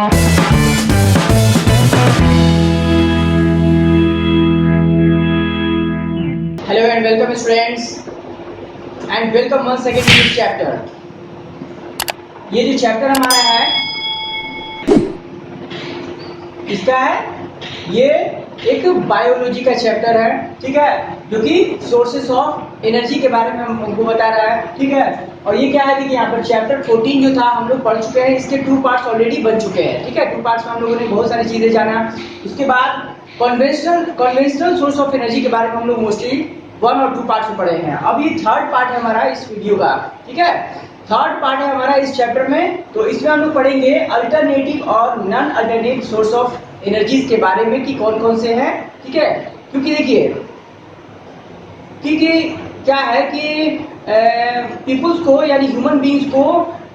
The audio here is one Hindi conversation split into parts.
Hello and welcome students and welcome once again to this chapter। ये जो चैप्टर हमारा है इसका है, ये एक बायोलॉजी का चैप्टर है, ठीक है, जो कि सोर्सेस ऑफ एनर्जी के बारे में हमको बता रहा है, ठीक है। और ये क्या है कि यहाँ पर चैप्टर 14 जो था हम लोग पढ़ चुके हैं, इसके 2 पार्ट्स ऑलरेडी बन चुके हैं, ठीक है। 2 पार्ट्स में हम लोगों ने बहुत सारी चीजें जाना। उसके बाद कन्वेंशनल सोर्स ऑफ एनर्जी के बारे में हम लोग मोस्टली 1 और 2 पार्ट्स में पढ़े हैं। अब ये 3rd पार्ट है हमारा इस वीडियो का, ठीक है। 3rd पार्ट है हमारा इस चैप्टर में। तो इसमें हम लोग पढ़ेंगे अल्टरनेटिव और non alternative source of energies के बारे में कि कौन कौन से हैं, ठीक है। क्योंकि देखिए क्या है कि पीपुल्स को यानी ह्यूमन बींग्स को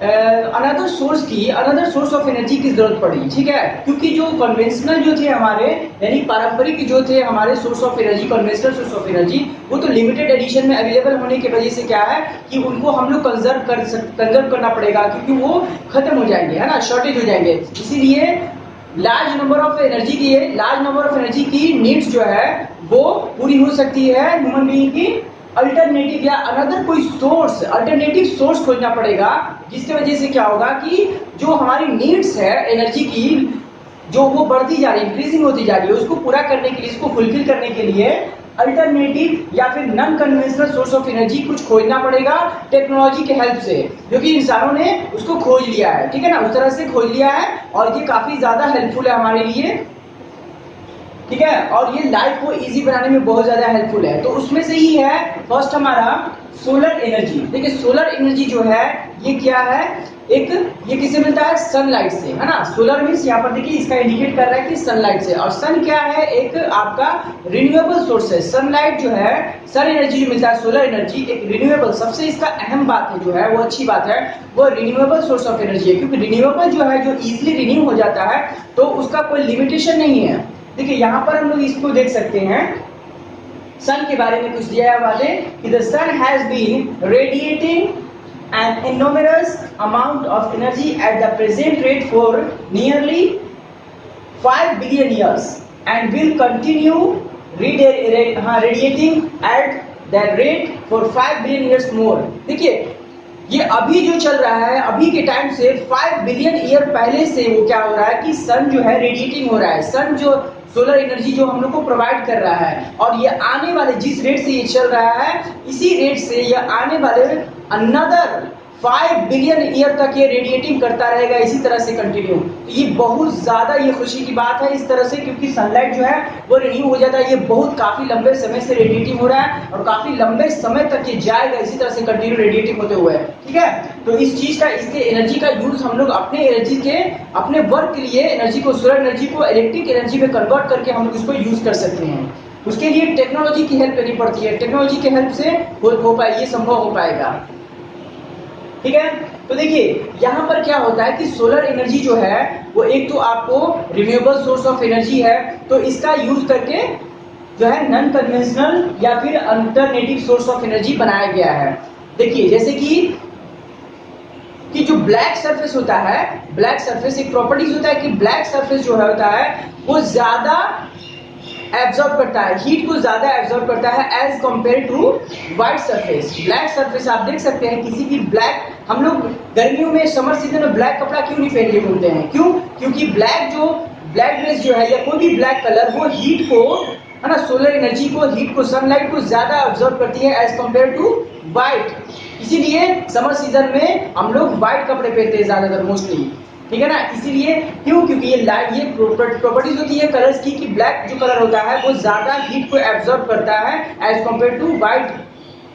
अनदर सोर्स ऑफ एनर्जी की जरूरत पड़ी, ठीक है। क्योंकि जो कन्वेंशनल जो थे हमारे यानी पारंपरिक जो थे हमारे source of energy, conventional source of energy, वो तो लिमिटेड एडिशन में अवेलेबल होने की वजह से क्या है कि उनको हम लोग कंजर्व करना पड़ेगा, क्योंकि वो खत्म हो जाएंगे, है ना, शॉर्टेज हो जाएंगे। इसीलिए लार्ज नंबर ऑफ एनर्जी की नीड्स जो है वो पूरी हो सकती है ह्यूमन बीइंग की अल्टरनेटिव या अनदर कोई सोर्स, अल्टरनेटिव सोर्स खोजना पड़ेगा, जिसकी वजह से क्या होगा कि जो हमारी नीड्स है एनर्जी की जो वो बढ़ती जा रही है, इंक्रीजिंग होती जा रही है, उसको पूरा करने के लिए, इसको फुलफिल करने के लिए अल्टरनेटिव या फिर non conventional source of energy कुछ खोजना पड़ेगा टेक्नोलॉजी के हेल्प से, जो कि इंसानों ने उसको खोज लिया है, ठीक है ना, उस तरह से खोज लिया है और ये काफी ज्यादा हेल्पफुल है हमारे लिए, ठीक है। और ये लाइफ को इजी बनाने में बहुत ज्यादा हेल्पफुल है। तो उसमें से ही है फर्स्ट हमारा सोलर एनर्जी। देखिए सोलर एनर्जी जो है ये क्या है, ये किससे मिलता है, सनलाइट से, है ना। सोलर मीन्स यहाँ पर देखिए इसका इंडिकेट कर रहा है कि सनलाइट से, और सन क्या है, एक आपका रिन्यूएबल सोर्स है। सनलाइट जो है, सन एनर्जी जो मिलता है, सोलर एनर्जी एक रिन्यूएबल, सबसे इसका अहम बात है जो है वो अच्छी बात है, वो रिन्यूएबल सोर्स ऑफ एनर्जी है। क्योंकि रिन्यूएबल जो है जो इजिली रिन्यू हो जाता है तो उसका कोई लिमिटेशन नहीं है। देखिए यहाँ पर हम लोग इसको देख सकते हैं, सन के बारे में कुछ दिया हुआ है कि the sun has been radiating an enormous amount of energy at the present rate for nearly 5 billion years and will continue radiating at that rate for 5 billion years more। देखिए ये अभी जो चल रहा है, अभी के टाइम से 5 बिलियन ईयर पहले से वो क्या हो रहा है कि सन जो है रेडिएटिंग हो रहा है। सन जो सोलर एनर्जी जो हम लोग को प्रोवाइड कर रहा है, और ये आने वाले जिस रेट से ये चल रहा है, इसी रेट से ये आने वाले अनदर 5 बिलियन ईयर तक ये रेडिएटिंग करता रहेगा, इसी तरह से कंटिन्यू। तो ये बहुत ज्यादा ये खुशी की बात है इस तरह से, क्योंकि सनलाइट जो है वो रिन्यू हो जाता है। ये बहुत काफी लंबे समय से रेडिएटिंग हो रहा है और काफी लंबे समय तक ये जाएगा इसी तरह से कंटिन्यू रेडिएटिंग होते हुए, ठीक है। तो इस चीज का, इसके एनर्जी का यूज हम लोग अपने एनर्जी के, अपने वर्क के लिए एनर्जी को, सोलर एनर्जी को इलेक्ट्रिक एनर्जी में कन्वर्ट करके हम लोग इसको यूज कर सकते हैं। उसके लिए टेक्नोलॉजी की हेल्प लेनी पड़ती है, टेक्नोलॉजी के हेल्प से हो पाए, ये संभव हो पाएगा, ठीक है। तो देखिए यहाँ पर क्या होता है कि सोलर एनर्जी जो है वो एक तो आपको रिन्यूएबल सोर्स ऑफ एनर्जी है, तो इसका यूज करके जो है नॉन कन्वेंशनल या फिर अल्टरनेटिव सोर्स ऑफ एनर्जी बनाया गया है। देखिए जैसे कि जो ब्लैक सरफेस होता है, ब्लैक सरफेस एक प्रॉपर्टीज होता है कि ब्लैक सरफेस जो होता है वो ज्यादा एब्जॉर्ब करता है, हीट को ज्यादा एब्जॉर्ब करता है as compare to white surface. Black surface आप देख सकते हैं किसी भी ब्लैक, हम लोग गर्मियों में समर सीजन में ब्लैक कपड़ा क्यों नहीं पहन के घूमते हैं, क्यों, क्योंकि ब्लैक ड्रेस जो है या कोई भी ब्लैक कलर वो हीट को, है ना, सोलर एनर्जी को, हीट को, सनलाइट को ज्यादा एब्जॉर्ब करती है एज कंपेयर टू व्हाइट। इसीलिए समर सीजन में हम लोग व्हाइट कपड़े पहनते हैं ज्यादातर मोस्टली, ठीक है ना। इसीलिए क्यों, क्योंकि ये प्रॉपर्टीज होती है कलर्स की कि ब्लैक जो कलर होता है वो ज्यादा हीट को एब्जॉर्ब करता है एज कंपेयर टू व्हाइट,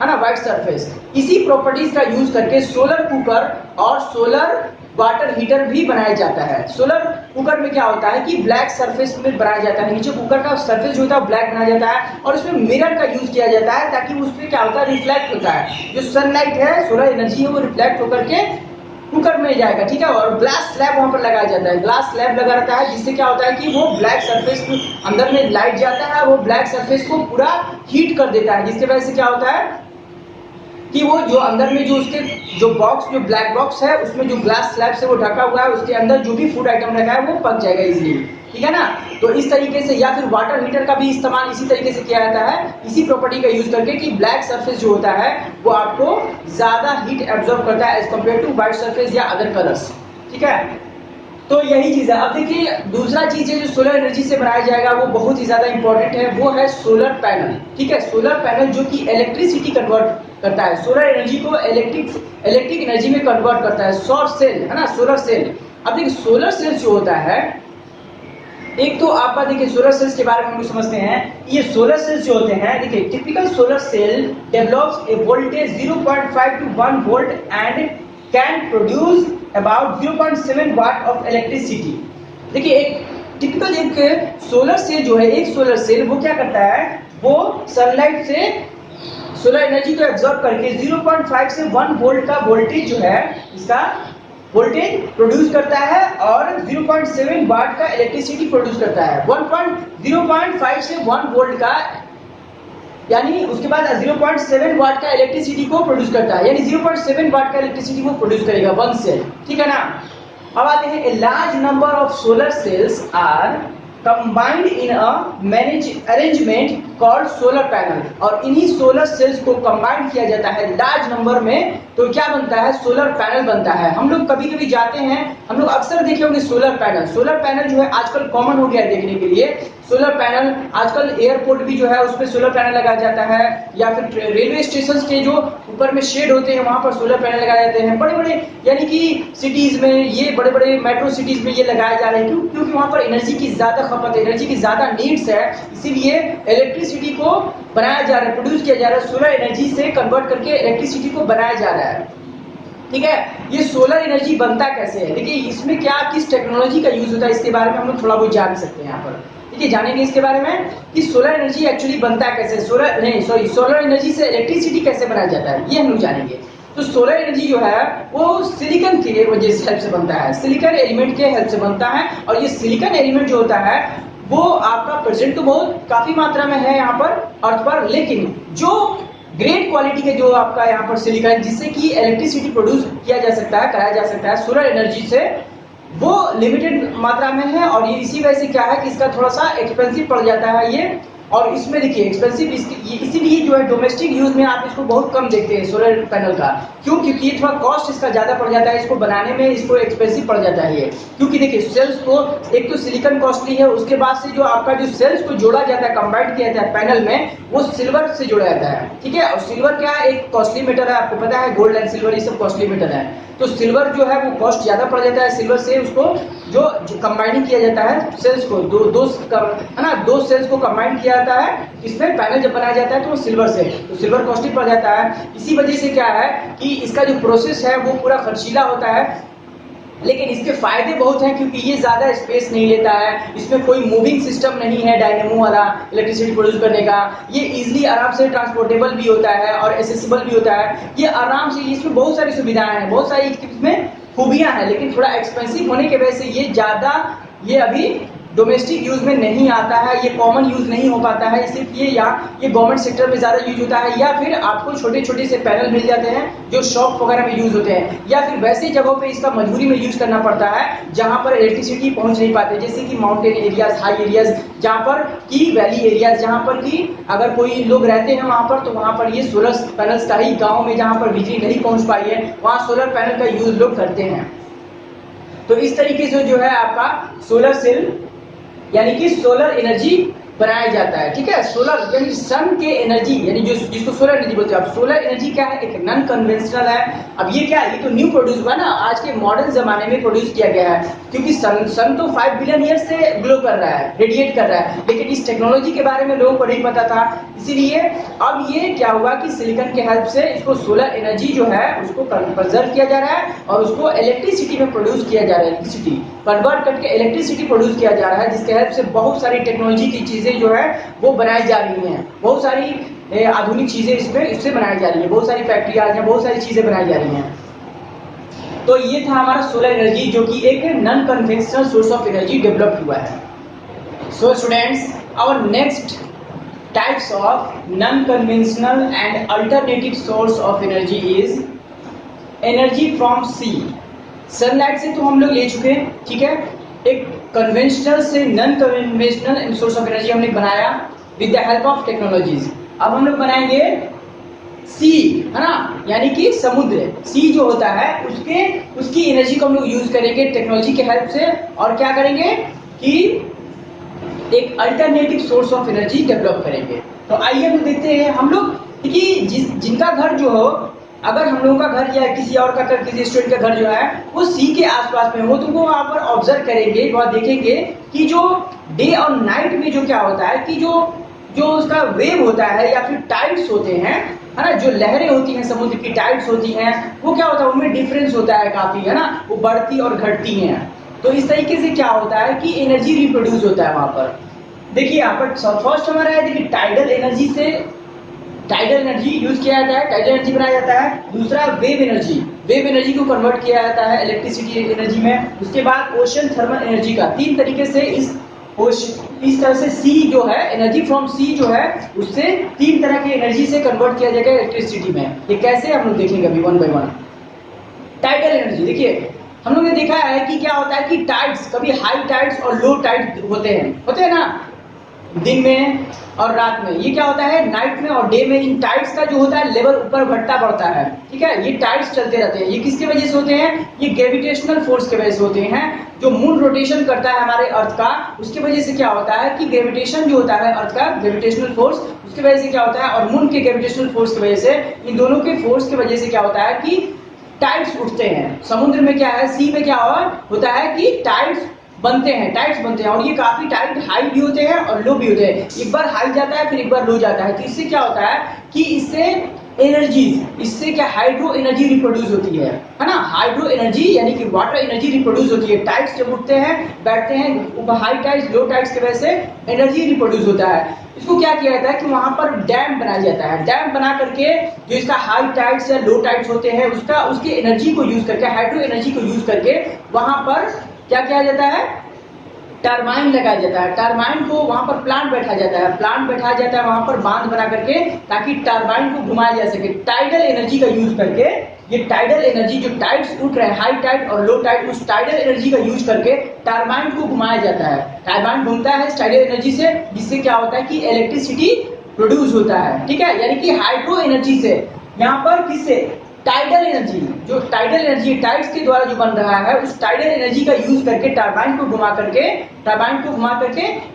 है ना, व्हाइट सरफेस। इसी प्रॉपर्टीज का यूज करके सोलर कुकर और सोलर वाटर हीटर भी बनाया जाता है। सोलर कुकर में क्या होता है कि ब्लैक सरफेस में बनाया जाता है, नीचे कुकर का सरफेस जो होता है ब्लैक बनाया जाता है, और उसमें मिरर का यूज किया जाता है ताकि उसमें क्या होता है, रिफ्लेक्ट होता है, जो सनलाइट है, सोलर एनर्जी है, वो रिफ्लेक्ट होकर के कुकर में जाएगा, ठीक है। और ग्लास स्लैब वहां पर लगाया जाता है, ग्लास स्लैब लगा रहता है, जिससे क्या होता है कि वो ब्लैक सरफेस अंदर में लाइट जाता है, वो ब्लैक सरफेस को पूरा हीट कर देता है, जिसकी वजह से क्या होता है कि वो जो अंदर में जो उसके जो बॉक्स जो ब्लैक बॉक्स है उसमें जो ग्लास स्लैब से वो ढका हुआ है उसके अंदर जो भी फूड आइटम रखा है वो पक जाएगा इजीली, ठीक है ना। तो इस तरीके से, या फिर वाटर हीटर का भी इस्तेमाल इसी तरीके से किया जाता है, इसी प्रॉपर्टी का यूज करके कि ब्लैक सरफेस जो होता है वो आपको ज्यादा हीट एब्जॉर्ब करता है as compare to white surface या अदर कलर्स, ठीक है। तो यही चीज है। अब देखिए दूसरा चीज है जो सोलर एनर्जी से बनाया जाएगा वो बहुत ही ज्यादा इंपॉर्टेंट है, वो है सोलर पैनल, ठीक है। सोलर पैनल जो कि इलेक्ट्रिसिटी कन्वर्ट करता है, सोलर एनर्जी को इलेक्ट्रिक एनर्जी में कन्वर्ट करता है। सौर सेल है ना, सोलर सेल। अब देखिए सोलर सेल जो होता है, एक तो आपका देखिए सोलर सेल्स के बारे में हम लोग समझते हैं। ये सोलर सेल्स जो होते हैं, देखिए typical solar cell develops a voltage 0.5 to 1 volt and can produce about 0.7 watt of electricity. देखिए एक टिपिकल एक सोलर सेल जो है, एक सोलर सेल वो क्या करता है, वो सनलाइट से सोलर एनर्जी को एब्जॉर्ब करके 0.5 से 1 वोल्ट का वोल्टेज जो है इसका वोल्टेज प्रोड्यूस करता है और 0.7 वाट का इलेक्ट्रिसिटी प्रोड्यूस करता है। 0.5 से 1 वोल्ट का, यानी उसके बाद 0.7 वाट का इलेक्ट्रिसिटी को प्रोड्यूस करता है, यानी 0.7 वाट का इलेक्ट्रिसिटी को प्रोड्यूस करेगा वन सेल, ठीक है ना। अब आते हैं, a large number of solar cells are combined in a arrangement called solar panel. और इन्हीं सोलर सेल्स को कंबाइंड किया जाता है लार्ज नंबर में, तो क्या बनता है, सोलर पैनल बनता है। हम लोग कभी कभी जाते हैं, हम लोग अक्सर देखे होंगे सोलर पैनल। सोलर पैनल जो है आजकल कॉमन हो गया है देखने के लिए। सोलर पैनल आजकल एयरपोर्ट भी जो है उस पर सोलर पैनल लगाया जाता है, या फिर रेलवे स्टेशन के जो ऊपर में शेड होते हैं वहां पर सोलर पैनल लगाए जाते हैं। बड़े बड़े यानी कि सिटीज में, ये बड़े बड़े मेट्रो सिटीज में ये लगाए जा रहे हैं, क्योंकि वहां पर एनर्जी की ज्यादा खपत है, एनर्जी की ज्यादा नीड्स है, इसीलिए इलेक्ट्रिसिटी को बनाया जा रहा है, प्रोड्यूस किया जा रहा है, सोलर एनर्जी से कन्वर्ट करके इलेक्ट्रिसिटी को बनाया जा रहा है, ठीक है। ये सोलर एनर्जी बनता कैसे है, देखिए इसमें क्या किस टेक्नोलॉजी का यूज होता है इसके बारे में हम लोग थोड़ा बहुत जान सकते हैं यहाँ पर, ठीक है। जानेंगे इसके बारे में कि सोलर एनर्जी एक्चुअली बनता कैसे, सोलर एनर्जी से इलेक्ट्रिसिटी कैसे बनाया जाता है, ये हम लोग जानेंगे। तो सोलर एनर्जी जो है वो सिलिकॉन की वजह से हेल्प से बनता है, सिलिकॉन एलिमेंट के हेल्प से बनता है। और ये सिलिकॉन एलिमेंट जो होता है वो आपका प्रेजेंट तो बहुत काफी मात्रा में है यहाँ पर अर्थ पर, लेकिन जो ग्रेट क्वालिटी के जो आपका यहाँ पर सिलिकॉन जिससे कि इलेक्ट्रिसिटी प्रोड्यूस किया जा सकता है, कराया जा सकता है सोलर एनर्जी से, वो लिमिटेड मात्रा में है। और ये इसी वजह से क्या है कि इसका थोड़ा सा एक्सपेंसिव पड़ जाता है ये। और इसमें देखिए एक्सपेंसिव इसीलिए जो है डोमेस्टिक यूज में आप इसको बहुत कम देखते हैं सोलर पैनल का। क्यों? क्योंकि ये थोड़ा कॉस्ट इसका ज्यादा पड़ जाता है, इसको बनाने में इसको एक्सपेंसिव पड़ जाता है ये। क्योंकि देखिए सेल्स को, एक तो सिलिकॉन कॉस्टली है, उसके बाद से जो आपका जो सेल्स को जोड़ा जाता है, कंबाइंड किया जाता है पैनल में, वो सिल्वर से जोड़ा जाता है, ठीक है। और सिल्वर क्या है, एक कॉस्टली मेटल है, आपको पता है गोल्ड एंड सिल्वर ये सब कॉस्टली मेटल है। तो सिल्वर जो है वो कॉस्ट ज्यादा पड़ जाता है, सिल्वर से उसको जो कंबाइनिंग किया जाता है सेल्स को, दो सेल्स को कंबाइन किया जाता है, इसमें पैनल जब बनाया जाता है तो वो सिल्वर से, तो सिल्वर कॉस्टली पड़ जाता है। इसी वजह से क्या है कि इसका जो प्रोसेस है वो पूरा खर्चीला होता है, लेकिन इसके फायदे बहुत हैं क्योंकि ये ज्यादा स्पेस नहीं लेता है, इसमें कोई मूविंग सिस्टम नहीं है डायनेमो वाला इलेक्ट्रिसिटी प्रोड्यूस करने का, ये इजीली आराम से ट्रांसपोर्टेबल भी होता है और एसेसिबल भी होता है, ये आराम से, इसमें बहुत सारी सुविधाएं हैं, बहुत सारी इसमें खूबियां हैं, लेकिन थोड़ा एक्सपेंसिव होने की वजह से ये ज्यादा, ये अभी डोमेस्टिक यूज में नहीं आता है, ये कॉमन यूज नहीं हो पाता है, सिर्फ ये गवर्नमेंट सेक्टर में ज्यादा यूज होता है, या फिर आपको छोटे छोटे से पैनल मिल जाते हैं जो शॉप वगैरह में यूज होते हैं, या फिर वैसे जगहों पे इसका मजबूरी में यूज करना पड़ता है जहां पर इलेक्ट्रिसिटी पहुंच नहीं पाते, जैसे कि माउंटेन एरियाज, हाई एरियाज, जहां पर की वैली एरियाज, जहां पर की अगर कोई लोग रहते हैं वहां पर, तो वहां पर ये सोलर पैनल्स का ही, गाँव में जहां पर बिजली नहीं पहुंच पाई है वहां सोलर पैनल का यूज लोग करते हैं। तो इस तरीके से जो है आपका सोलर सेल यानी कि सोलर एनर्जी बनाया जाता है, ठीक है। सोलर यानी सन के एनर्जी, यानी जो जिसको सोलर एनर्जी बोलते हैं। अब सोलर एनर्जी क्या है, एक नॉन कन्वेंशनल है। अब ये क्या है, ये तो न्यू प्रोड्यूस हुआ ना, आज के मॉडर्न जमाने में प्रोड्यूस किया गया है, क्योंकि सन तो 5 बिलियन ईयर से ग्लो कर रहा है, रेडिएट कर रहा है, लेकिन इस टेक्नोलॉजी के बारे में लोगों को नहीं पता था, इसीलिए अब ये क्या हुआ कि सिलिकॉन के हेल्प से इसको सोलर एनर्जी जो है उसको कंजर्व किया जा रहा है और उसको इलेक्ट्रिसिटी में प्रोड्यूस किया जा रहा है, इलेक्ट्रिसिटी कन्वर्ट करके इलेक्ट्रिसिटी प्रोड्यूस किया जा रहा है, जिसके हेल्प से बहुत सारी टेक्नोलॉजी की चीजें जो है वो बनाई जा रही हैं, बहुत सारी आधुनिक चीजें इससे बनाई जा रही है, बहुत सारी फैक्ट्रियां हैं, बहुत सारी चीजें बनाई जा रही हैं। तो ये था हमारा सोलर एनर्जी, जो कि एक non conventional source of energy develop हुआ है। So students, our next types of non conventional and alternative source of energy is energy from sea. Sunlight से तो हम लोग ले चुके हैं, ठीक है। एक कन्वेंशनल से non conventional source of energy हमने बनाया with the help of technologies. अब हम लोग बनाएंगे सी, है ना, यानी कि समुद्र। सी जो होता है उसकी एनर्जी को हम लोग यूज करेंगे टेक्नोलॉजी के हेल्प से, और क्या करेंगे कि एक alternative source of energy develop करेंगे। तो आइए हम देखते हैं हम लोग कि जिनका घर जो हो, अगर हम लोगों का घर या किसी और का किसी स्टूडेंट का घर जो है वो सी के आसपास में हो, तो वो वहां पर ऑब्जर्व करेंगे, वह देखेंगे कि जो डे और नाइट में जो क्या होता है कि जो उसका वेव होता है या फिर टाइड्स होते हैं, है ना, जो लहरें होती हैं समुद्र की, टाइड्स होती हैं, वो क्या होता है उनमें डिफरेंस होता है काफी, है ना, वो बढ़ती और घटती हैं। तो इस तरीके से क्या होता है कि एनर्जी रिप्रोड्यूस होता है वहां पर। देखिए यहाँ पर फर्स्ट हमारा है, देखिए टाइडल एनर्जी से टाइडल एनर्जी यूज किया जाता है, टाइडल एनर्जी बनाया जाता है। दूसरा वेव एनर्जी को कन्वर्ट किया जाता है इलेक्ट्रिसिटी एनर्जी में। उसके बाद ओशन थर्मल एनर्जी का तीन तरीके से इस तरह से सी जो है एनर्जी फ्रॉम सी जो है उससे तीन तरह की एनर्जी से कन्वर्ट किया जाएगा इलेक्ट्रिसिटी में। ये कैसे हम लोग देखेंगे अभी one by one. Tidal energy, देखिए हम लोग ने देखा है कि क्या होता है कि टाइड्स, कभी हाई टाइड्स और लो टाइड्स होते हैं ना, दिन में और रात में। ये क्या होता है नाइट में और डे में इन टाइड्स का जो होता है लेवल ऊपर घटता बढ़ता है, ठीक है। ये टाइड्स चलते रहते हैं। ये किसके वजह से होते हैं? ये ग्रेविटेशनल फोर्स के वजह से होते हैं। जो मून रोटेशन करता है हमारे अर्थ का, उसके वजह से क्या होता है कि ग्रेविटेशन जो होता है अर्थ का ग्रेविटेशनल फोर्स, उसके वजह से क्या होता है, और मून के ग्रेविटेशनल फोर्स की वजह से, इन दोनों के फोर्स की वजह से क्या होता है कि टाइड्स उठते हैं। समुद्र में क्या है, सी में क्या होता है कि टाइड्स बनते हैं और ये काफी टाइड हाई भी होते हैं और लो भी होते हैं। एक बार हाई जाता है फिर एक बार लो जाता है। तो इससे क्या होता है कि इससे क्या हाइड्रो एनर्जी रिप्रोड्यूस होती है ना। हाइड्रो एनर्जी यानी कि वाटर एनर्जी रिप्रोड्यूस होती है। टाइड्स जब उठते हैं बैठते हैं, हाई टाइड्स लो टाइड्स की वजह से एनर्जी रिप्रोड्यूस होता है। इसको क्या किया जाता है कि वहां पर डैम बनाया जाता है। डैम बना करके जो इसका हाई टाइड्स या लो टाइड्स होते हैं उसकी एनर्जी को यूज करके, हाइड्रो एनर्जी को यूज करके वहां पर क्या किया जाता है, टरबाइन लगाया जाता है। टरबाइन को वहां पर प्लांट बैठाया जाता है वहां पर बांध बना करके, ताकि टरबाइन को घुमाया जा सके। टाइडल एनर्जी का यूज करके, ये टाइडल एनर्जी जो टाइड्स उठ रहे हैं हाई टाइड और लो टाइड, उस टाइडल एनर्जी का यूज करके टरबाइन को घुमाया जाता है। टरबाइन घूमता है इस टाइडल एनर्जी से, जिससे क्या होता है कि इलेक्ट्रिसिटी प्रोड्यूस होता है, ठीक है। यानी कि हाइड्रो एनर्जी से, यहाँ पर किससे, टाइडल एनर्जी, जो टाइडल एनर्जी टाइड्स के द्वारा जो बन रहा है, उस टाइडल एनर्जी का यूज करके टरबाइन को घुमा करके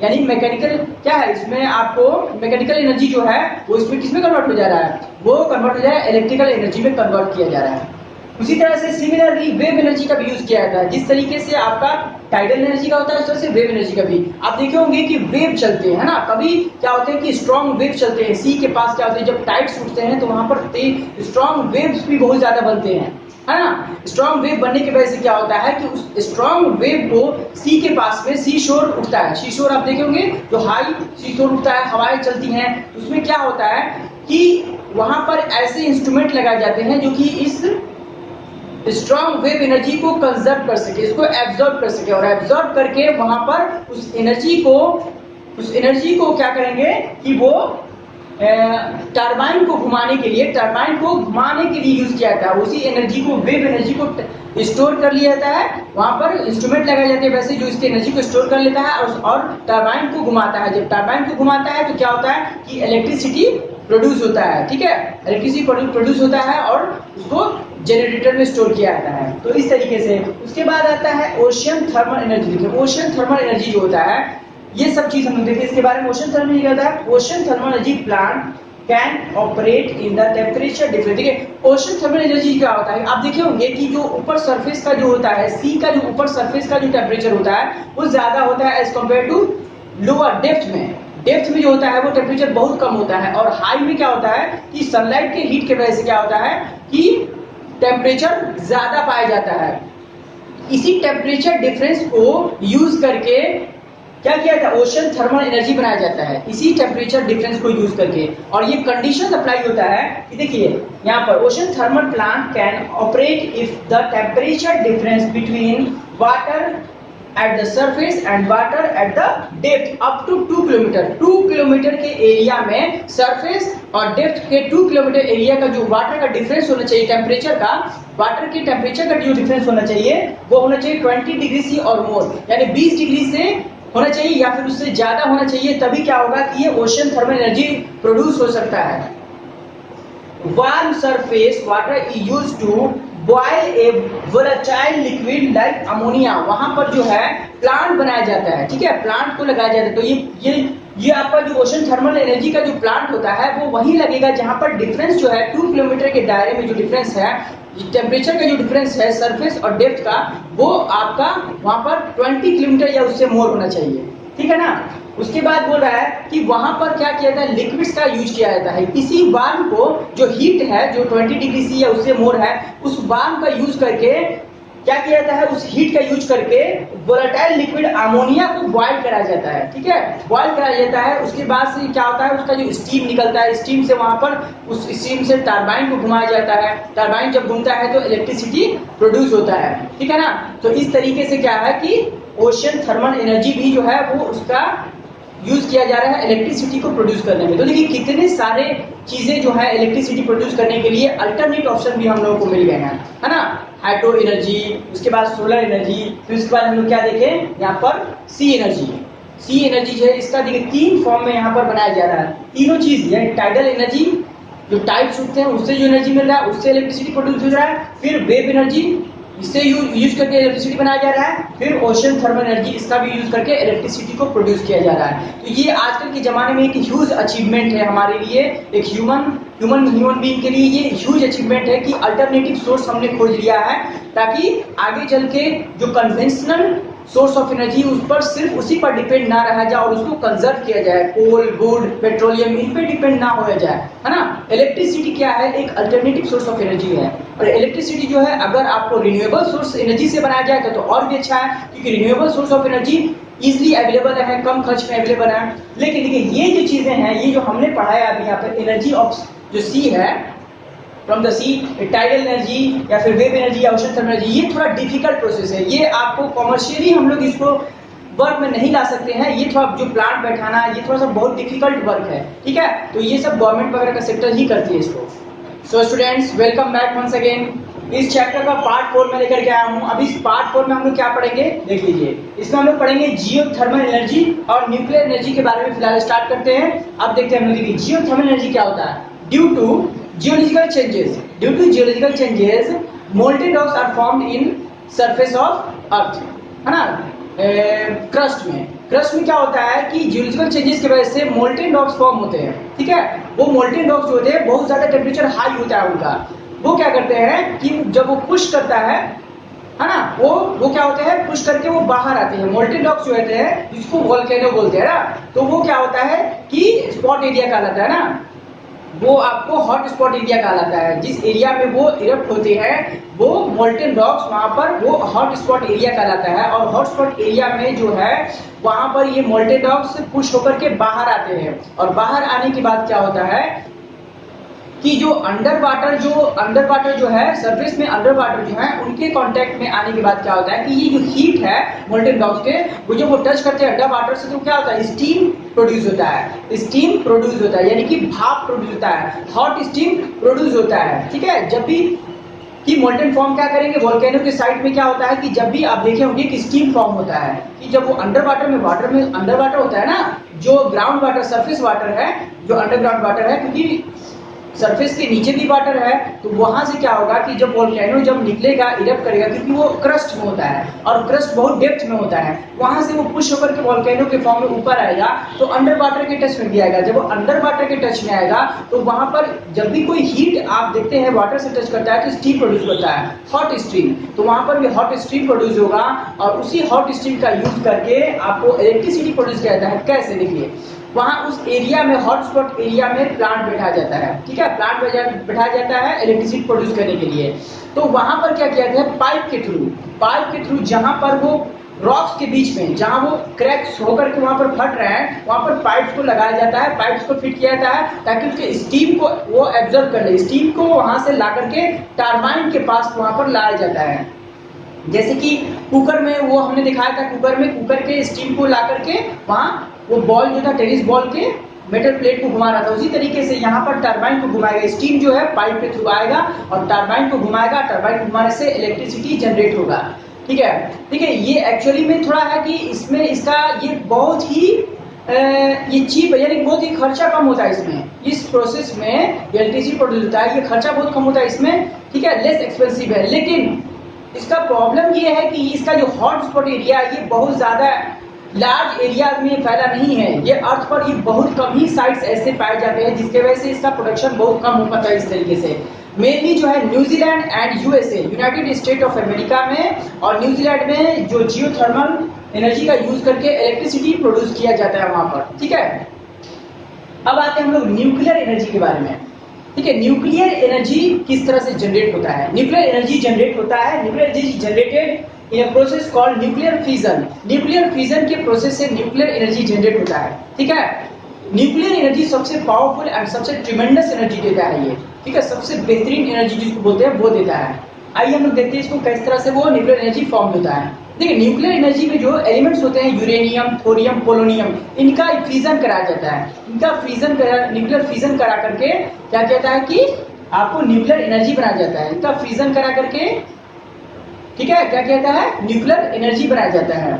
यानी मैकेनिकल क्या है इसमें, आपको मैकेनिकल एनर्जी जो है वो इसमें किसमें कन्वर्ट हो जा रहा है, वो कन्वर्ट हो जा रहा है इलेक्ट्रिकल एनर्जी में कन्वर्ट किया जा रहा है। उसी तरह से सिमिलरली वेव एनर्जी का भी यूज किया जाता है। जिस तरीके से आपका टाइडल एनर्जी का होता है उस तरह से वेव एनर्जी का भी। आप देखे होंगे कि वेव चलते हैं ना, कभी क्या होते हैं कि स्ट्रॉन्ग वेव चलते हैं। सी के पास क्या होते हैं, जब टाइड्स उठते हैं तो वहां पर स्ट्रॉन्ग वेव्स भी बहुत ज्यादा बनते हैं, है ना। स्ट्रॉन्ग वेव बनने की वजह से क्या होता है कि उस स्ट्रॉन्ग वेव को सी के पास में सी शोर उठता है। सी शोर आप देखे होंगे, जो हाई सी शोर उठता है, हवाएं चलती हैं, उसमें क्या होता है कि वहां पर ऐसे इंस्ट्रूमेंट लगाए जाते हैं जो कि इस स्ट्रॉन्ग वेव एनर्जी को कंजर्व कर सके, इसको एब्जॉर्ब कर सके, और एब्जॉर्ब करके वहां पर उस एनर्जी को क्या करेंगे कि वो टरबाइन को घुमाने के लिए यूज किया जाता है। उसी एनर्जी को, वेव एनर्जी को स्टोर कर लिया जाता है, वहां पर इंस्ट्रूमेंट लगाए जाते हैं वैसे जो इसकी एनर्जी को स्टोर कर लेता है और टरबाइन को घुमाता है। जब टरबाइन को घुमाता है तो क्या होता है कि इलेक्ट्रिसिटी प्रोड्यूस होता है, ठीक है। इलेक्ट्रिसिटी प्रोड्यूस होता है और उसको जनरेटर में स्टोर किया जाता है। तो इस तरीके से उसके बाद आता है ओशन थर्मल एनर्जी। देखिए ओशन थर्मल एनर्जी जो होता है, ये सब चीज हम देखिए इसके बारे में। ओशन थर्मल एनर्जी क्या होता है, ocean thermal energy plant can operate in the temperature difference. देखिए ओशन थर्मल एनर्जी क्या होता है, आप देखे होंगे कि जो ऊपर सरफेस का जो होता है, सी का जो ऊपर सरफेस का जो टेम्परेचर होता है वो ज्यादा होता है as compare to lower depth में जो होता है वो टेम्परेचर बहुत कम होता है। और हाई में क्या होता है कि सनलाइट के हीट के वजह से क्या होता है कि टेम्परेचर ज्यादा पाया जाता है। इसी टेम्परेचर डिफरेंस को यूज करके क्या किया जाता है, ओशन थर्मल एनर्जी बनाया जाता है, इसी टेम्परेचर डिफरेंस को यूज करके। और ये कंडीशन अप्लाई होता है कि देखिए यहाँ पर ocean thermal plant can operate if the temperature difference between water at the surface and water at the depth up to 2 kilometre. 2 kilometre के एरिया में सरफेस और डेप्थ के 2 किलोमीटर एरिया का जो वाटर का डिफरेंस होना चाहिए, टेम्परेचर का, वाटर के टेम्परेचर का जो डिफरेंस होना चाहिए वो होना चाहिए 20 डिग्री सी और मोर, यानी 20 डिग्री से होना चाहिए या फिर उससे ज्यादा होना चाहिए। तभी क्या होगा कि ये ओशन थर्मल एनर्जी प्रोड्यूस हो सकता है। Warm surface water is used to boil a volatile liquid like ammonia. वहां पर जो है प्लांट बनाया जाता है, ठीक है, प्लांट को लगाया जाता है। तो ये आपका जो ओशन थर्मल एनर्जी का जो प्लांट होता है वो वही लगेगा जहां पर डिफरेंस जो है 2 किलोमीटर के दायरे में जो डिफरेंस है, टेम्परेचर का जो डिफरेंस है सरफेस और डेप्थ का, वो आपका वहां पर 20 किलोमीटर या उससे मोर होना चाहिए, ठीक है ना। उसके बाद बोल रहा है कि वहां पर क्या किया जाता है, लिक्विड्स का यूज किया जाता है। इसी वार्म को जो हीट है जो 20 डिग्री सी या उससे मोर है, उस वार्म का यूज करके क्या किया जाता है, उस हीट का यूज करके वोलेटाइल लिक्विड अमोनिया को बॉयल कराया जाता है, ठीक है, बॉयल कराया जाता है। उसके बाद से क्या होता है, उसका जो स्टीम निकलता है, स्टीम से वहां पर उस स्टीम से टरबाइन को घुमाया जाता है। टरबाइन जब घूमता है तो इलेक्ट्रिसिटी प्रोड्यूस होता है, ठीक है ना। तो इस तरीके से क्या है कि ओशन थर्मल एनर्जी भी जो है वो उसका यूज किया जा रहा है इलेक्ट्रिसिटी को प्रोड्यूस करने में। तो देखिए कितने सारे चीजें जो है इलेक्ट्रिसिटी प्रोड्यूस करने के लिए अल्टरनेट ऑप्शन भी हम लोगों को मिल गए हैं, है ना। हाइड्रो एनर्जी, उसके बाद सोलर एनर्जी, फिर उसके बाद हम लोग क्या देखें यहाँ पर सी एनर्जी। सी एनर्जी जो है इसका देखिए 3 फॉर्म में यहाँ पर बनाया जा रहा है। तीनों चीज यानी टाइडल एनर्जी, जो टाइड्स उठते हैं उससे जो एनर्जी मिल रहा है उससे इलेक्ट्रिसिटी प्रोड्यूस हो रहा है, फिर वेव एनर्जी इससे यूज करके इलेक्ट्रिसिटी बनाया जा रहा है, फिर ओशन थर्मल एनर्जी इसका भी यूज करके इलेक्ट्रिसिटी को प्रोड्यूस किया जा रहा है। तो ये आजकल के जमाने में एक ह्यूज अचीवमेंट है हमारे लिए, एक ह्यूमन बीइंग के लिए ये ह्यूज अचीवमेंट है कि अल्टरनेटिव सोर्स हमने खोज लिया है, ताकि आगे चल के जो कन्वेंशनल सोर्स ऑफ एनर्जी उस पर सिर्फ उसी पर डिपेंड ना रहा जाए और उसको कंजर्व किया जाए। कोल, वुड, पेट्रोलियम इन पे डिपेंड ना हो जाए, है ना। इलेक्ट्रिसिटी क्या है, एक अल्टरनेटिव सोर्स ऑफ एनर्जी है। और इलेक्ट्रिसिटी जो है अगर आपको रिन्यूएबल सोर्स एनर्जी से बनाया जाए तो और भी अच्छा है, क्योंकि renewable source of energy easily available है, कम खर्च में अवेलेबल है। लेकिन देखिए ये जो चीजें हैं, ये जो हमने पढ़ाया अभी यहाँ पर एनर्जी ऑफ जो सी है from the sea, tidal energy या फिर वेव एनर्जी या ओशन थर्मल एनर्जी, ये थोड़ा डिफिकल्ट प्रोसेस है। ये आपको कॉमर्शियली हम लोग इसको वर्क में नहीं ला सकते हैं। ये थोड़ा जो प्लांट बैठाना ये थोड़ा सा बहुत डिफिकल्ट वर्क है, ठीक है। तो ये सब गवर्नमेंट वगैरह का सेक्टर ही करती है इसको। So students welcome back once again. इस चैप्टर का पार्ट 4 में लेकर के आया हूँ। अब इस पार्ट 4 में हम लोग क्या पढ़ेंगे देख लीजिए। इसमें हम लोग पढ़ेंगे जियो थर्मल एनर्जी और न्यूक्लियर एनर्जी के बारे में फिलहाल स्टार्ट करते हैं। अब देखते हैं हम लोग जियो थर्मल एनर्जी क्या होता है। Due to geological changes molten rocks are formed in surface of earth, है ना। क्रस्ट में क्या होता है कि जियोलॉजिकल चेंजेस की वजह से मोल्टेन रॉक्स फॉर्म होते हैं, ठीक है। वो मोल्टेन रॉक्स जो होते हैं बहुत ज्यादा टेम्परेचर हाई होता है उनका, वो क्या करते हैं कि जब वो पुश करता है ना, वो क्या होते हैं पुश करके वो बाहर आते हैं। मोल्टेन रॉक्स जो होते हैं जिसको वोल्केनो बोलते हैं ना, तो वो क्या होता है कि स्पॉट एरिया कहलाता है ना, वो आपको हॉट स्पॉट एरिया कहलाता है। जिस एरिया में वो इरप्ट होते हैं वो मोल्टेन रॉक्स, वहां पर वो हॉट स्पॉट एरिया कहलाता है। और हॉट स्पॉट एरिया में जो है वहां पर ये मोल्टेन रॉक्स पुश होकर के बाहर आते हैं। और बाहर आने के बाद क्या होता है कि जो अंडर वाटर जो है सरफेस में अंडर वाटर जो है उनके कांटेक्ट में आने के बाद क्या होता है कि ये जो हीट है मोल्टेन रॉक्स के, वो जब वो टच करते हैं अंडर वाटर से तो क्या होता है स्टीम प्रोड्यूस होता है, यानी कि भाप प्रोड्यूस होता है, हॉट स्टीम प्रोड्यूस होता है, ठीक है। जब भी कि मोल्टेन फॉर्म क्या करेंगे वोल्केनो के साइड में क्या होता है कि जब भी आप देखें होंगे कि स्टीम फॉर्म होता है कि जब वो अंडर वाटर में अंडर वाटर होता है ना, जो ग्राउंड वाटर सरफेस वाटर है, जो अंडरग्राउंड वाटर है, क्योंकि सरफेस के नीचे भी वाटर है, तो वहां से क्या होगा कि जब वोल्केनो जब निकलेगा इरप्ट करेगा, क्योंकि वो क्रस्ट में होता है और क्रस्ट बहुत डेप्थ में होता है, वहां से वो पुश होकर के वोल्केनो के फॉर्म में ऊपर आएगा तो अंडर वाटर के टच में भी आएगा। जब वो अंडर वाटर के टच में आएगा तो वहां पर जब भी कोई हीट आप देखते हैं वाटर से टच करता है तो स्टीम प्रोड्यूस करता है, हॉट स्टीम। तो वहां पर भी हॉट स्टीम प्रोड्यूस होगा और उसी हॉट स्टीम का यूज करके आपको इलेक्ट्रिसिटी प्रोड्यूस किया जाता है। कैसे देखिए, वहां उस एरिया में हॉट स्पॉट एरिया में प्लांट बैठा जाता है, ठीक है, प्लांट बैठा जाता है इलेक्ट्रिसिटी प्रोड्यूस करने के लिए। तो वहां पर क्या किया जाता है पाइप के थ्रू जहां पर वो रॉक्स के बीच में जहां वो क्रैक्स होकर के वहां पर फट रहे हैं वहां पर पाइप्स को लगाया जाता है, पाइप्स को फिट किया जाता है ताकि उसके स्टीम को वो एब्जॉर्ब कर ले। स्टीम को वहां से ला करके टरबाइन के पास वहां पर लाया जाता है। जैसे कि कुकर में वो हमने दिखाया था, कुकर के स्टीम को ला करके वहाँ वो बॉल जो था टेनिस बॉल के मेटल प्लेट को घुमा रहा था, उसी तरीके से यहाँ पर टरबाइन को घुमाएगा, स्टीम जो है पाइप के थ्रू आएगा और टरबाइन को घुमाएगा, टरबाइन को घुमाने से इलेक्ट्रिसिटी जनरेट होगा। ठीक है, ठीक है। ये एक्चुअली में थोड़ा है कि इसमें इसका ये बहुत ही ये चीप है, यानी बहुत ही खर्चा कम होता है इसमें, इस प्रोसेस में इलेक्ट्रिसिटी प्रोड्यूस होता है, ये खर्चा बहुत कम होता है इसमें। ठीक है, लेस एक्सपेंसिव है। लेकिन इसका प्रॉब्लम ये है कि इसका जो हॉट स्पॉट एरिया है ये बहुत ज़्यादा लार्ज एरिया में फैला नहीं है, ये अर्थ पर ये बहुत कम ही साइट्स ऐसे पाए जाते हैं जिसके वजह से इसका प्रोडक्शन बहुत कम हो पाता है इस तरीके से। मेनली जो है New Zealand and USA, United state of America में और न्यूजीलैंड में जो जियोथर्मल एनर्जी का यूज करके इलेक्ट्रिसिटी प्रोड्यूस किया जाता है वहां पर। ठीक है, अब आते हैं हम लोग न्यूक्लियर एनर्जी के बारे में। ठीक है, न्यूक्लियर एनर्जी किस तरह से जनरेट होता है? न्यूक्लियर एनर्जी जनरेट होता है, nuclear energy generated in a process called nuclear fission. Nuclear fission के प्रोसेस से न्यूक्लियर एनर्जी जनरेट होता है। ठीक है, न्यूक्लियर एनर्जी सबसे पावरफुल एंड सबसे ट्रिमेंडस एनर्जी देता है ये। ठीक है, सबसे बेहतरीन एनर्जी जिसको बोलते हैं वो देता है। आइए हम लोग देखते हैं इसको किस तरह से वो न्यूक्लियर एनर्जी फॉर्म होता है। देखिए, न्यूक्लियर एनर्जी में जो एलिमेंट्स होते हैं यूरेनियम, थोरियम, पोलोनियम, इनका फ्यूजन कराया जाता है। इनका फ्यूजन न्यूक्लियर फ्यूजन करा करके क्या कहता है कि आपको न्यूक्लियर एनर्जी बनाया जाता है। इनका फ्यूजन करा करके ठीक है क्या कहता है, न्यूक्लियर एनर्जी बनाया जाता है।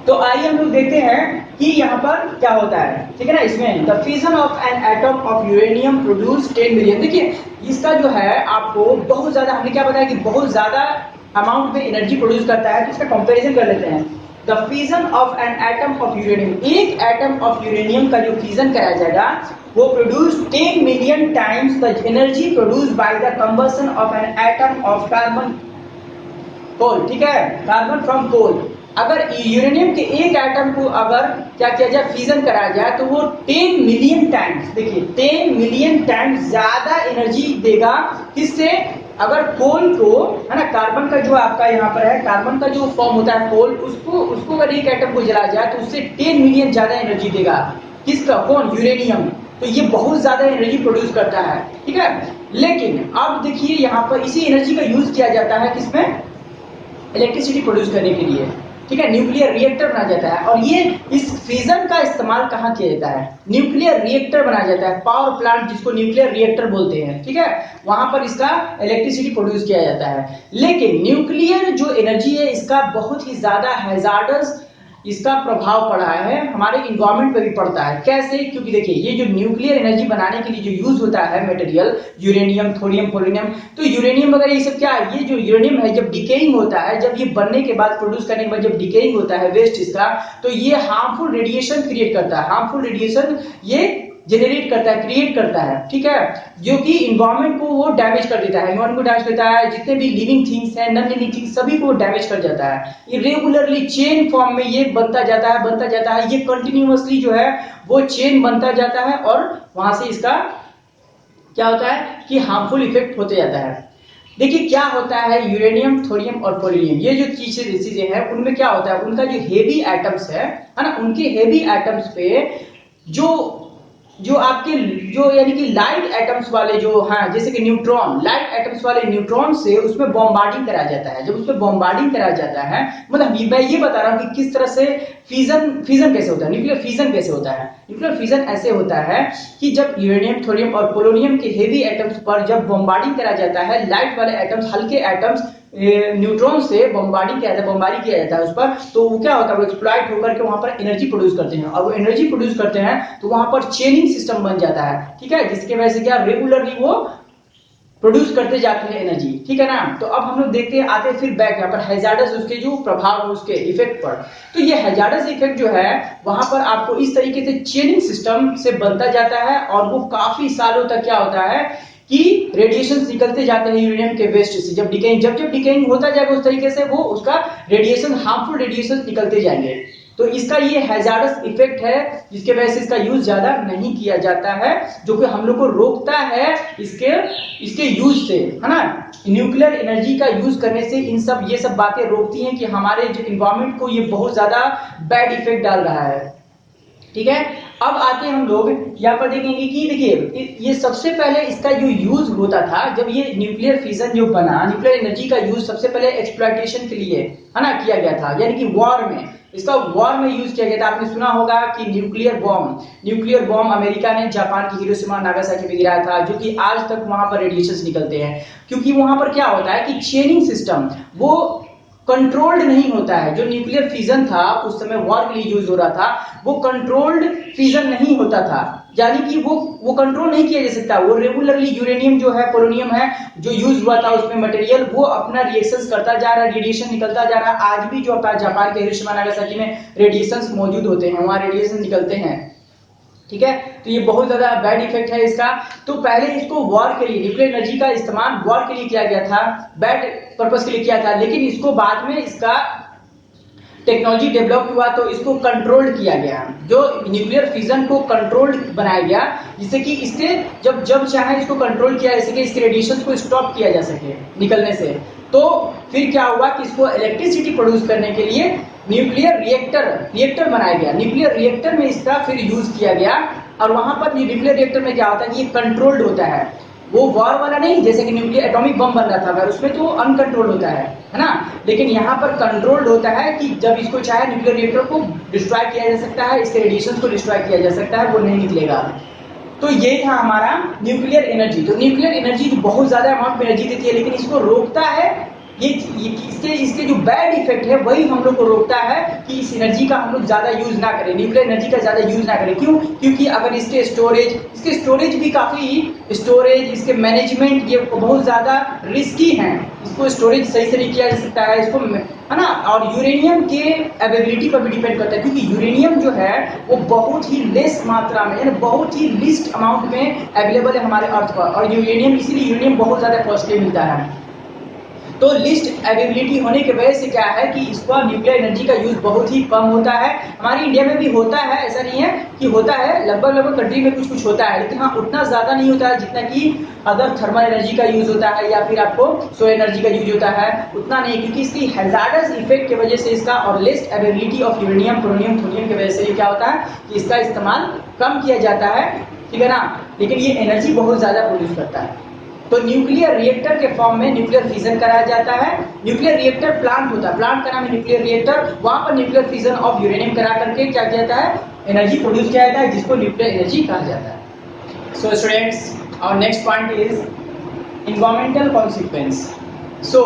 तो आइए हम लोग देखते हैं कि यहाँ पर क्या होता है। ठीक है ना, इसमें the fusion of an atom of uranium produce 10 million. देखिए इसका जो है आपको बहुत ज्यादा, हमने क्या बताया कि बहुत ज्यादा अमाउंट में एनर्जी प्रोड्यूस करता है। तो इसका कंपैरिजन कर लेते हैं। The fusion of an atom of uranium, एक एटम ऑफ यूरेनियम का जो फ्यूजन कराया जाएगा वो produce 10 million times the energy produce by the combustion of an atom of carbon coal. ठीक है, कार्बन फ्रॉम कोल। अगर यूरेनियम के एक एटम को अगर क्या किया जाए, फ्यूजन कराया जाए, तो वो 10 मिलियन टाइम्स, देखिए 10 मिलियन टाइम्स ज्यादा एनर्जी देगा। किससे? अगर कोल को, है ना, कार्बन का जो आपका यहाँ पर है, कार्बन का जो फॉर्म होता है कोल, उसको अगर एक एटम को जलाया जाए तो उससे 10 मिलियन ज्यादा एनर्जी देगा। किसका? कौन? यूरेनियम। तो ये बहुत ज्यादा एनर्जी प्रोड्यूस करता है। ठीक है, लेकिन अब देखिए यहाँ पर इसी एनर्जी का यूज किया जाता है किसमें? इलेक्ट्रिसिटी प्रोड्यूस करने के लिए। ठीक है, न्यूक्लियर रिएक्टर बनाया जाता है। और ये इस फ्यूजन का इस्तेमाल कहाँ किया जाता है? न्यूक्लियर रिएक्टर बनाया जाता है, पावर प्लांट जिसको न्यूक्लियर रिएक्टर बोलते हैं। ठीक है, वहां पर इसका इलेक्ट्रिसिटी प्रोड्यूस किया जाता है। लेकिन न्यूक्लियर जो एनर्जी है इसका बहुत ही ज्यादा हैजार्डस इसका प्रभाव पड़ा है, हमारे इन्वायरमेंट पे भी पड़ता है। कैसे? क्योंकि देखिए ये जो न्यूक्लियर एनर्जी बनाने के लिए जो यूज होता है मटेरियल, यूरेनियम, थोरियम, पोलोनियम, तो यूरेनियम वगैरह ये सब क्या है, ये जो यूरेनियम है जब डिकेइंग होता है, जब ये बनने के बाद, प्रोड्यूस करने के बाद जब डिकेइंग होता है वेस्ट इसका, तो ये हार्मफुल रेडिएशन क्रिएट करता है। हार्मफुल रेडिएशन ये जेनरेट करता है, क्रिएट करता है। ठीक है, जो कि इन्वायरमेंट को वो डैमेज कर देता है, इन्वायरमेंट को डैमेज करता है, जितने भी लिविंग थिंग्स हैं, नॉन लिविंग थिंग्स, सभी को डैमेज कर जाता है। ये रेगुलरली चेन फॉर्म में ये बनता जाता है, ये कंटिन्यूअसली जो है वो चेन बनता जाता है और वहां से इसका क्या होता है कि हार्मफुल इफेक्ट होते जाता है। देखिए क्या होता है, यूरेनियम, थोरियम और पोलोनियम, ये जो चीजें हैं उनमें क्या होता है, उनका जो हेवी एटम्स है ना, उनके हेवी एटम्स पे जो आपके जो यानी कि लाइट एटम्स वाले जो हाँ, जैसे कि न्यूट्रॉन, लाइट एटम्स वाले न्यूट्रॉन से उसमें बॉम्बार्डिंग कराया जाता है। जब उसमें बॉम्बार्डिंग कराया जाता है, मतलब मैं ये बता रहा हूँ कि किस तरह से फ्यूजन कैसे होता है, न्यूक्लियर फ्यूजन कैसे होता है। न्यूक्लियर फ्यूजन ऐसे होता है कि जब यूरेनियम, थोरियम और पोलोनियम के हेवी एटम्स पर जब बॉम्बार्डिंग कराया जाता है, लाइट वाले एटम्स, हल्के एटम्स न्यूट्रॉन से बमबारी किया जाता है उस पर, तो वो क्या होता है, वो एक्सप्लॉइट होकर के वहां पर एनर्जी प्रोड्यूस करते हैं। और वो एनर्जी प्रोड्यूस करते हैं तो वहां पर चेनिंग सिस्टम बन जाता है। ठीक है, जिसके वजह से क्या रेगुलरली वो प्रोड्यूस करते जाते हैं एनर्जी। ठीक है ना। तो अब हम लोग देखते हैं, आते हैं फिर बैक यहाँ पर हैजार्डस, उसके जो प्रभाव है उसके इफेक्ट पर। तो ये हैजार्डस इफेक्ट जो है वहां पर आपको इस तरीके से चेनिंग सिस्टम से बनता जाता है और वो काफी सालों तक क्या होता है कि रेडिएशन निकलते जाते हैं यूरेनियम के वेस्ट से। जब डिकेइंग होता जाएगा उस तरीके से वो उसका रेडिएशन, हार्मफुल रेडिएशन निकलते जाएंगे। तो इसका ये हैजार्डस इफेक्ट है जिसके वजह से इसका यूज ज्यादा नहीं किया जाता है, जो कि हम लोग को रोकता है इसके यूज से, है ना। न्यूक्लियर एनर्जी का यूज करने से ये सब बातें रोकती हैं कि हमारे जो इन्वायरमेंट को ये बहुत ज्यादा बैड इफेक्ट डाल रहा है। ठीक है, अब आते हैं हम लोग यहाँ पर देखेंगे कि देखिए ये सबसे पहले इसका जो यूज होता था जब ये न्यूक्लियर फिजन जो बना, न्यूक्लियर एनर्जी का यूज सबसे पहले एक्सप्लॉयटेशन के लिए है ना किया गया था, यानी कि वॉर में, इसका वॉर में यूज किया गया था। आपने सुना होगा कि न्यूक्लियर बॉम्ब अमेरिका ने जापान की हिरोशिमा नागासाकी में गिराया था, जो कि आज तक वहां पर रेडिएशन निकलते हैं, क्योंकि वहां पर क्या होता है कि चेनिंग सिस्टम वो कंट्रोल्ड नहीं होता है। जो न्यूक्लियर फिजन था उस समय वॉर के लिए यूज हो रहा था, वो कंट्रोल्ड फिजन नहीं होता था, यानी कि वो कंट्रोल नहीं किया जा सकता। वो रेगुलरली यूरेनियम जो है, पोलोनियम है जो यूज हुआ था उसमें मटेरियल, वो अपना रिएक्शंस करता जा रहा है, रेडिएशन निकलता जा रहा है। आज भी जो जापान के हिरोशिमा नागासाकी में रेडिएशंस मौजूद होते हैं, वहां रेडिएशन निकलते हैं, ठीक है। तो ये बहुत ज्यादा बैड इफेक्ट है इसका। तो पहले इसको वॉर के लिए, न्यूक्लियर एनर्जी का इस्तेमाल वॉर के लिए किया गया था, बैड पर्पस के लिए किया था, लेकिन इसको बाद में इसका टेक्नोलॉजी डेवलप हुआ तो इसको कंट्रोल्ड किया गया, जो न्यूक्लियर फिजन को कंट्रोल्ड बनाया गया, जिससे कि इसके जब जब चाहे इसको कंट्रोल किया जा सके, इसके रेडिएशन को स्टॉप किया जा सके निकलने से। तो फिर क्या हुआ कि इसको इलेक्ट्रिसिटी प्रोड्यूस करने के लिए न्यूक्लियर रिएक्टर बनाया गया। न्यूक्लियर रिएक्टर में इसका फिर यूज किया गया, और वहां पर न्यूक्लियर रिएक्टर में क्या होता है कि ये कंट्रोल्ड होता है, वो वॉर वाला नहीं, जैसे कि न्यूक्लियर एटॉमिक बम बन रहा था उसमें तो अनकंट्रोल्ड होता है ना, लेकिन यहाँ पर कंट्रोल्ड होता है कि जब इसको चाहे न्यूक्लियर रिएक्टर को डिस्ट्रॉय किया जा सकता है, इसके रेडिएशन को डिस्ट्रॉय किया जा सकता है, वो नहीं निकलेगा। तो ये था हमारा न्यूक्लियर एनर्जी। तो न्यूक्लियर एनर्जी जो बहुत ज्यादा अमाउंट में एनर्जी देती है, लेकिन इसको रोकता है ये इसके जो बैड इफेक्ट है वही हम लोग को रोकता है कि इस एनर्जी का हम लोग ज्यादा यूज ना करें, न्यूक्लियर एनर्जी का ज्यादा यूज ना करें। क्यों? क्योंकि अगर इसके स्टोरेज भी काफी, स्टोरेज इसके मैनेजमेंट ये बहुत ज्यादा रिस्की हैं, इसको स्टोरेज सही से नहीं किया जा सकता है, इसको है ना। और यूरेनियम के अवेलेबिलिटी पर भी डिपेंड करता है, क्योंकि यूरेनियम जो है वो बहुत ही लेस मात्रा में, यानी बहुत ही लिस्ट अमाउंट में अवेलेबल है हमारे अर्थ पर, और यूरेनियम इसीलिए यूरेनियम बहुत ज्यादा कॉस्टली मिलता है। तो लिस्ट अवेलेबिलिटी होने की वजह से क्या है कि इसका न्यूक्लियर एनर्जी का यूज बहुत ही कम होता है। हमारी इंडिया में भी होता है, ऐसा नहीं है कि होता है, लगभग कंट्री में कुछ कुछ होता है, लेकिन हाँ उतना ज्यादा नहीं होता है जितना कि अगर थर्मल एनर्जी का यूज होता है या फिर आपको सोलर एनर्जी का यूज होता है, उतना नहीं, क्योंकि इसकी हैजार्डस इफेक्ट की वजह से इसका, और list availability of uranium, polonium, thorium की वजह से क्या होता है कि इसका इस्तेमाल कम किया जाता है, ठीक है ना। लेकिन ये एनर्जी बहुत ज्यादा प्रोड्यूस करता है। तो न्यूक्लियर रिएक्टर के फॉर्म में न्यूक्लियर फिजन कराया जाता है। न्यूक्लियर रिएक्टर प्लांट होता है, प्लांट का नाम है न्यूक्लियर रिएक्टर, वहां पर न्यूक्लियर फिजन ऑफ यूरेनियम करा करके क्या किया जाता है, एनर्जी प्रोड्यूस किया जाता है, जिसको न्यूक्लियर एनर्जी कहा जाता है। So students, our next point is environmental consequence. So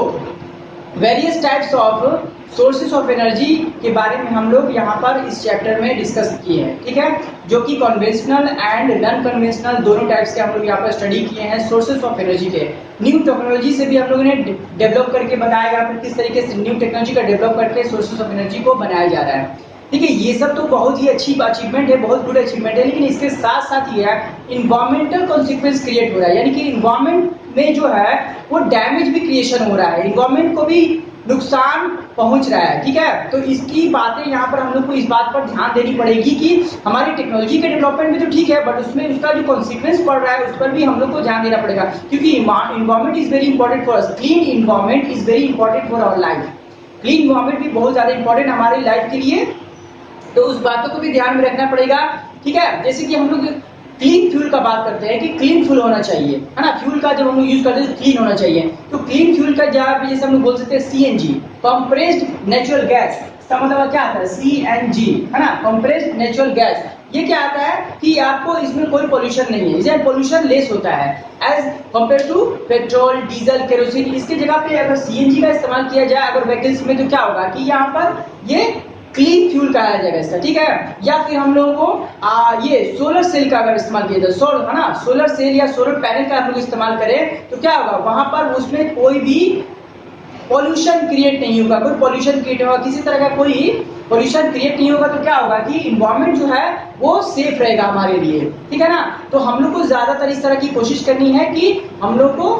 various types of sources of energy के बारे में हम लोग यहाँ पर इस चैप्टर में डिस्कस किए हैं, ठीक है, जो कि कन्वेंशनल एंड नॉन कन्वेंशनल दोनों टाइप्स के हम लोग यहाँ पर स्टडी किए हैं सोर्सेस ऑफ एनर्जी के। न्यू टेक्नोलॉजी से भी हम लोगों ने डेवलप करके बताया यहाँ पर किस तरीके से न्यू टेक्नोलॉजी का डेवलप करके सोर्सेस ऑफ एनर्जी को बनाया जा रहा है, ठीक है। ये सब तो बहुत ही अच्छी अचीवमेंट है, बहुत गुड अचीवमेंट है, लेकिन इसके साथ साथ ये है इन्वायरमेंटल कॉन्सिक्वेंस क्रिएट हो रहा है, यानी कि इन्वायरमेंट में जो है वो डैमेज भी क्रिएशन हो रहा है, इन्वायरमेंट को भी नुकसान पहुंच रहा है, ठीक है। तो इसकी बातें यहाँ पर हम लोग को इस बात पर ध्यान देनी पड़ेगी कि हमारी टेक्नोलॉजी के डेवलपमेंट में तो ठीक है, बट उसमें उसका जो कॉन्सिक्वेंस पड़ रहा है उस पर भी हम लोग को ध्यान देना पड़ेगा, क्योंकि environment is very important for us, clean environment is very important for our life, clean environment भी बहुत ज्यादा इंपॉर्टेंट हमारी लाइफ के लिए, तो उस बातों को भी ध्यान में रखना पड़ेगा, ठीक है। जैसे कि हम लोग क्लीन फ्यूल का बात करते हैं कि क्लीन फ्यूल होना चाहिए, है ना, फ्यूल का जब हम लोग यूज करते हैं तो क्लीन होना चाहिए। तो क्लीन फ्यूल का जगह पे जैसे हम लोग बोल सकते हैं सीएनजी, कंप्रेस्ड नेचुरल गैस, इसका मतलब क्या आता है सीएनजी, है ना, कंप्रेस्ड नेचुरल गैस। ये क्या आता है कि आपको इसमें कोई पोल्यूशन नहीं है, इसमें पोल्यूशन लेस होता है as compare to petrol, diesel, kerosene. इसकी जगह पे अगर सीएनजी का इस्तेमाल किया जाए अगर व्हीकल्स में, तो क्या होगा कि यहाँ पर ये क्लीन फ्यूल कहा जाएगा इसका, ठीक है। या फिर हम लोगों को ये सोलर सेल का अगर इस्तेमाल किया जाए, सोलर, है ना, सोलर सेल या सोलर पैनल का हम लोग इस्तेमाल करें तो क्या होगा, वहां पर उसमें कोई भी पॉल्यूशन क्रिएट नहीं होगा, कोई पॉल्यूशन क्रिएट होगा, किसी तरह का कोई पॉल्यूशन क्रिएट नहीं होगा, तो क्या होगा कि इन्वायरमेंट जो है वो सेफ रहेगा हमारे लिए, ठीक है ना। तो हम लोग को ज्यादातर इस तरह की कोशिश करनी है कि हम लोग को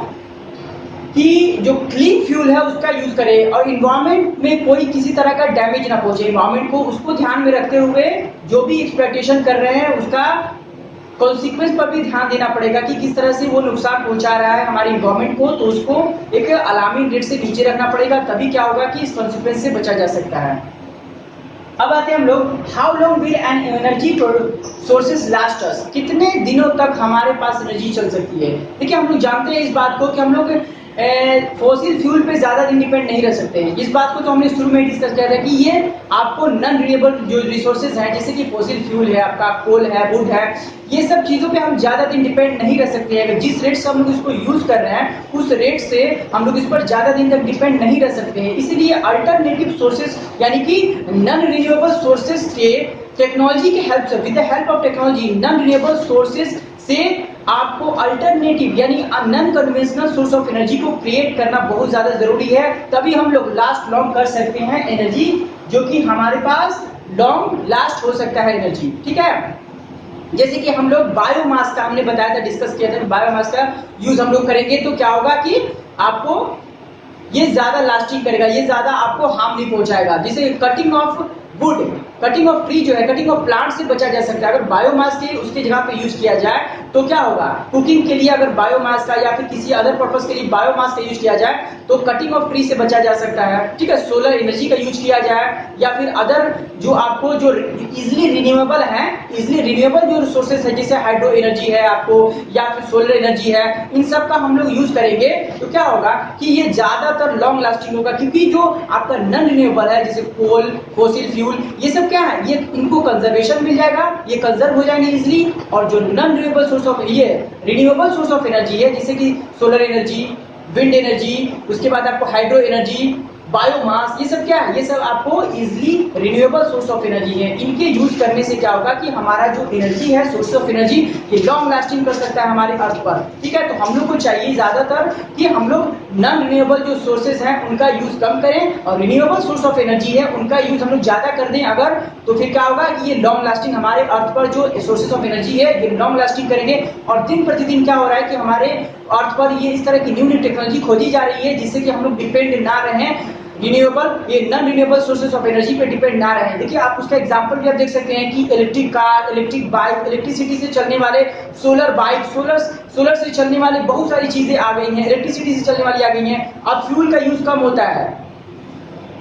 कि जो क्लीन फ्यूल है उसका यूज करें और इन्वायरमेंट में कोई किसी तरह का डैमेज ना पहुंचे इन्वायरमेंट को, उसको ध्यान में रखते हुए जो भी एक्सप्लॉयटेशन कर रहे हैं उसका कॉन्सिक्वेंस पर भी ध्यान देना पड़ेगा कि किस तरह से वो नुकसान पहुंचा रहा है हमारी इन्वायरमेंट को, तो उसको एक अलार्मिंग रेट से नीचे रखना पड़ेगा, तभी क्या होगा कि इस कॉन्सिक्वेंस से बचा जा सकता है। अब आते हैं हम लोग, how long will an energy sources last us, कितने दिनों तक हमारे पास एनर्जी चल सकती है। देखिए हम लोग जानते हैं इस बात को कि हम लोग फॉसिल फ्यूल पे ज़्यादा दिन डिपेंड नहीं रह सकते हैं। इस बात को तो हमने शुरू में डिस्कस किया था कि ये आपको नॉन रिन्यूएबल जो रिसोर्सेज हैं, जैसे कि फॉसिल फ्यूल है, आपका कोल है, वुड है, ये सब चीज़ों पे हम ज़्यादा दिन डिपेंड नहीं रह सकते हैं। अगर जिस रेट से हम लोग इसको यूज़ कर रहे हैं उस रेट से हम लोग इस पर ज़्यादा दिन तक डिपेंड नहीं रह सकते हैं। इसीलिए अल्टरनेटिव सोर्सेज यानी कि नॉन रिन्यूएबल सोर्सेज के टेक्नोलॉजी के हेल्प से, with the help of technology, non renewable sources से आपको अल्टरनेटिव यानी non conventional source of energy को क्रिएट करना बहुत ज्यादा जरूरी है। तभी हम लोग लास्ट लॉन्ग कर सकते हैं एनर्जी, जो कि हमारे पास लॉन्ग लास्ट हो सकता है एनर्जी। ठीक है, जैसे कि हम लोग बायोमास का हमने बताया था, डिस्कस किया था कि बायोमास का यूज हम लोग करेंगे तो क्या होगा कि आपको ये ज्यादा लास्टिंग करेगा, ये ज्यादा आपको हार्म नहीं पहुंचाएगा। जैसे cutting of would, cutting of tree जो है, कटिंग ऑफ प्लांट से बचा जा सकता है। अगर बायोमास के उसके जगह पे यूज किया जाए तो क्या होगा, कुकिंग के लिए अगर बायोमास का या फिर किसी अदर पर्पस के लिए बायोमास का यूज किया जाए तो कटिंग ऑफ ट्री से बचा जा सकता है। ठीक है, सोलर एनर्जी का यूज किया जाए या फिर अदर जो आपको जो इजिली रिन्यूएबल है, इजिली रिन्यूएबल जो रिसोर्सेज है, जैसे हाइड्रो एनर्जी है आपको या फिर सोलर एनर्जी है, इन सब का हम लोग यूज करेंगे तो क्या होगा कि ये ज्यादातर लॉन्ग लास्टिंग होगा। क्योंकि जो आपका नॉन रिन्यूएबल है जैसे कोल, फॉसिल फ्यूल, ये सब क्या है, ये इनको कंजर्वेशन मिल जाएगा, ये कंजर्व हो जाएंगे इजिली। और जो नॉन रिन्यूएबल सोर्स ऑफ, ये रिन्यूएबल सोर्स ऑफ एनर्जी है जैसे कि सोलर एनर्जी, विंड एनर्जी, उसके बाद आपको हाइड्रो एनर्जी, बायोमास, ये सब क्या है, ये सब आपको easily renewable source of energy है। इनके यूज करने से क्या होगा कि हमारा जो एनर्जी है, सोर्स ऑफ एनर्जी, ये लॉन्ग लास्टिंग कर सकता है हमारे अर्थ पर। ठीक है, तो हम लोग को चाहिए ज्यादातर कि हम लोग नॉन रिन्यूएबल जो सोर्सेज हैं उनका यूज कम करें और रिन्यूएबल सोर्स ऑफ एनर्जी है उनका यूज हम लोग ज्यादा कर दें अगर, तो फिर क्या होगा कि ये लॉन्ग लास्टिंग हमारे अर्थ पर जो सोर्सेज ऑफ एनर्जी है ये लॉन्ग लास्टिंग करेंगे। और दिन प्रतिदिन क्या हो रहा है कि हमारे अर्थ पर ये इस तरह की न्यू न्यू टेक्नोलॉजी खोजी जा रही है जिससे कि हम लोग डिपेंड ना रहें रिन्यूएबल, ये non renewable sources of energy पे डिपेंड ना रहे। देखिए आप उसका एग्जांपल भी आप देख सकते हैं कि electric car, electric bike, electricity से चलने वाले सोलर बाइक, सोलर से चलने वाले बहुत सारी चीजें आ गई हैं, इलेक्ट्रिसिटी से चलने वाली आ गई हैं। अब फ्यूल का यूज कम होता है,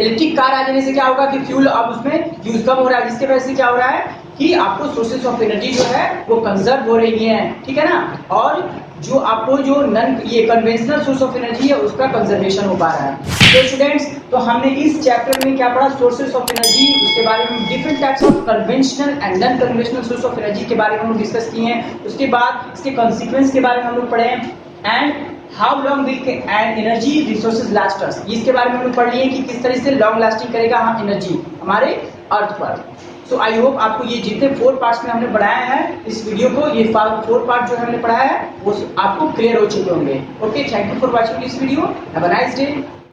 इलेक्ट्रिक कार आ जाने से क्या होगा कि फ्यूल अब उसमें यूज कम हो रहा है, जिसके वजह से क्या हो रहा है कि आपको सोर्सेज ऑफ एनर्जी जो है वो कंजर्व हो रही है। ठीक है ना, और जो आपको जो नॉन ये कन्वेंशनल सोर्स ऑफ एनर्जी है उसका कंजर्वेशन हो पा रहा है। तो स्टूडेंट्स, तो हमने इस चैप्टर में क्या पढ़ा, सोर्सेज ऑफ एनर्जी, उसके बारे में different types of conventional and non conventional source of energy के बारे में हम डिस्कस किए हैं। उसके बाद इसके कॉन्सिक्वेंस के बारे में हम लोग पढ़े हैं and how long will an energy resources last us, इसके बारे में हम लोग पढ़ लिए कि किस तरह से लॉन्ग लास्टिंग करेगा एनर्जी हमारे अर्थ पर। सो आई होप आपको ये जितने 4 पार्ट्स में हमने पढ़ाया है इस वीडियो को, ये 4 पार्ट जो हमने पढ़ाया है वो आपको क्लियर हो चुके होंगे। Okay, thank you for watching this video, have a nice day.